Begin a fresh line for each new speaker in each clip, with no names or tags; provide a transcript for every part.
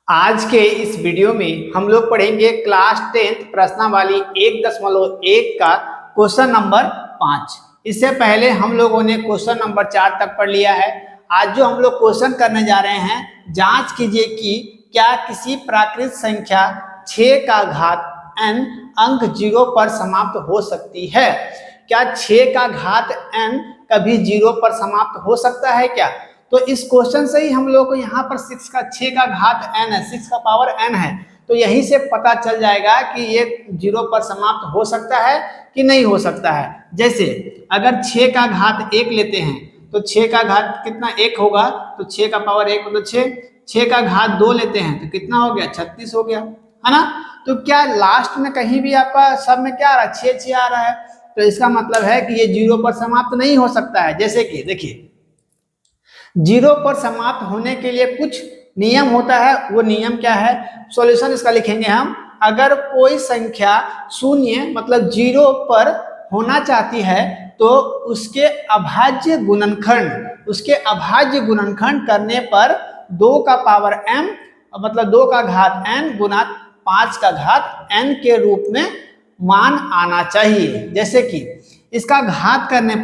आज के इस वीडियो में हम लोग पढ़ेंगे क्लास 10th प्रश्नावली 1.1 का क्वेश्चन नंबर 5। इससे पहले हम लोगों ने क्वेश्चन नंबर 4 तक पढ़ लिया है। आज जो हम लोग क्वेश्चन करने जा रहे हैं, जांच कीजिए कि क्या किसी प्राकृत संख्या 6 का घात n अंक 0 पर समाप्त हो सकती है। क्या 6 का घात n कभी 0 पर समाप्त हो सकता है क्या? तो इस क्वेश्चन से ही हम लोग को यहाँ पर 6 का घात n है, 6 का पावर n है, तो यही से पता चल जाएगा कि ये 0 पर समाप्त हो सकता है कि नहीं हो सकता है। जैसे अगर 6 का घात 1 लेते हैं तो 6 का घात कितना 1 होगा, तो 6 का पावर 1 मतलब 6 का घात 2 लेते हैं तो कितना हो गया, 36 हो गया, है ना। तो क्या लास्ट में कहीं भी आपका सब में क्या आ रहा है, 6 आ रहा है, तो इसका मतलब है कि ये 0 पर समाप्त नहीं हो सकता है। जैसे कि देखिए 0 पर समाप्त होने के लिए कुछ नियम होता है, वो नियम क्या है, सॉल्यूशन इसका लिखेंगे हम। अगर कोई संख्या शून्य मतलब 0 पर होना चाहती है तो उसके अभाज्य गुणनखंड करने पर 2 का पावर m मतलब 2 का घात n गुना 5 का घात n के रूप में मान आना चाहिए। जैसे कि इसका घात करने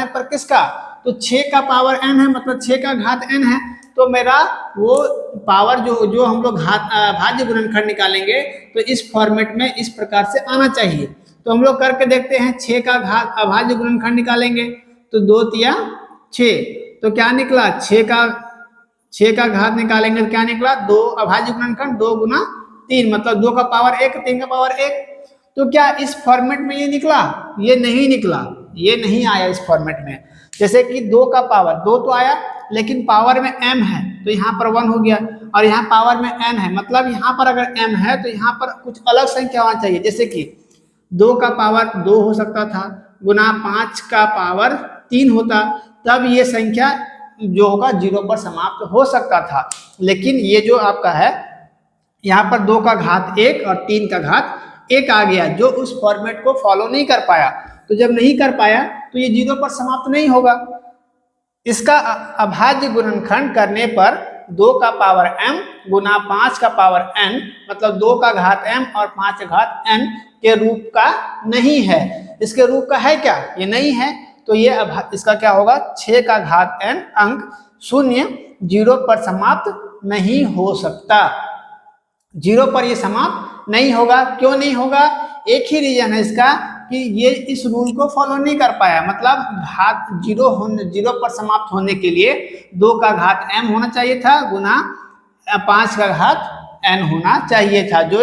पर किसका, तो 6 का पावर n है मतलब 6 का घात n है, तो मेरा वो पावर जो हम लोग भाज्य गुणनखंड निकालेंगे तो इस फॉर्मेट में इस प्रकार से आना चाहिए। तो हम लोग करके देखते हैं, 6 का घात अभाज्य गुणनखंड निकालेंगे तो 2 तिया 6, तो क्या निकला, 6 का घात निकालेंगे तो क्या निकला, 2 अभाज्य गुणनखंड 2 गुना 3 मतलब 2 का पावर 1 3 का पावर 1। तो क्या इस फॉर्मेट में ये निकला, ये नहीं निकला, ये नहीं आया इस फॉर्मेट में। जैसे कि 2 का पावर 2 तो आया लेकिन पावर में m है तो यहाँ पर 1 हो गया, और यहाँ पावर में n है मतलब यहाँ पर अगर m है तो यहाँ पर कुछ अलग संख्या होना चाहिए। जैसे कि 2 का पावर 2 हो सकता था गुना 5 का पावर 3 होता, तब ये संख्या जो होगा 0 पर समाप्त हो सकता था। लेकिन ये जो आपका है यहाँ पर 2 का घात 1 और 3 का घात 1 आ गया, जो उस फॉर्मेट को फॉलो नहीं कर पाया। तो जब नहीं कर पाया तो ये 0 पर समाप्त नहीं होगा। इसका अभाज्य गुणनखंड करने पर 2 का पावर m गुना 5 का पावर n मतलब 2 का घात m और 5 का घात n के रूप का नहीं है। इसके रूप का है क्या, ये नहीं है, तो ये इसका क्या होगा, 6 का घात n अंक 0 पर समाप्त नहीं हो सकता। 0 पर ये समाप्त नहीं होगा। क्यों नहीं होगा, एक ही रीजन है इसका कि ये इस रूल को फॉलो नहीं कर पाया। मतलब घात 0 पर समाप्त होने के लिए 2 का घात m होना चाहिए था गुना 5 का घात n होना चाहिए था, जो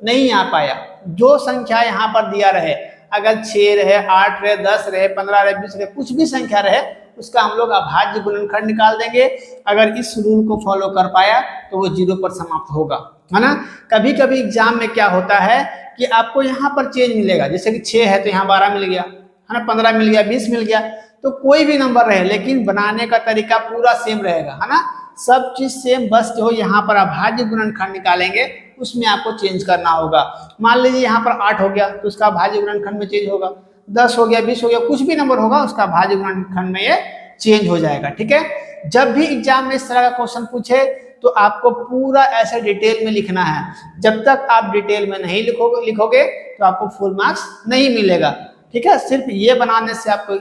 नहीं आ पाया। जो संख्या यहाँ पर दिया रहे, अगर 6 रहे, 8 रहे, 10 रहे, 15 रहे, 20 रहे, कुछ भी संख्या रहे, उसका हम लोग अभाज्य गुणनखंड निकाल देंगे। अगर इस रूल को फॉलो कर पाया तो वो 0 पर समाप्त होगा, है ना। कभी कभी एग्जाम में क्या होता है कि आपको यहाँ पर चेंज मिलेगा, जैसे कि 6 है तो यहाँ 12 मिल गया, है ना, 15 मिल गया, 20 मिल गया, तो कोई भी नंबर रहे लेकिन बनाने का तरीका पूरा सेम रहेगा, है ना, सब चीज सेम, बस जो यहाँ पर अभाज्य गुणनखंड निकालेंगे उसमें आपको चेंज करना होगा। मान लीजिए यहाँ पर 8 हो गया तो उसका अभाज्य गुणनखंड में चेंज होगा, 10 हो गया, 20 हो गया, कुछ भी नंबर होगा उसका अभाज्य गुणनखंड में ये चेंज हो जाएगा। ठीक है, जब भी एग्जाम में इस तरह का क्वेश्चन पूछे तो आपको पूरा ऐसे डिटेल में लिखना है। जब तक आप डिटेल में नहीं लिखोगे तो आपको फुल मार्क्स नहीं मिलेगा। ठीक है, सिर्फ ये बनाने से आपको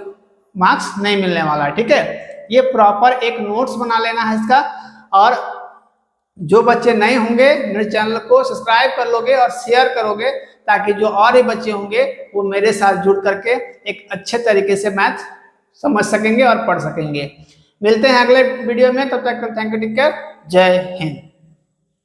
मार्क्स नहीं मिलने वाला है। ठीक है, ये प्रॉपर एक नोट्स बना लेना है इसका। और जो बच्चे नए होंगे मेरे चैनल को सब्सक्राइब कर लोगे और शेयर करोगे, ताकि जो और ही बच्चे होंगे वो मेरे साथ जुड़ करके एक अच्छे तरीके से मैथ समझ सकेंगे और पढ़ सकेंगे। मिलते हैं अगले वीडियो में, तब तक थैंक यू, टेक केयर, जय हिंद।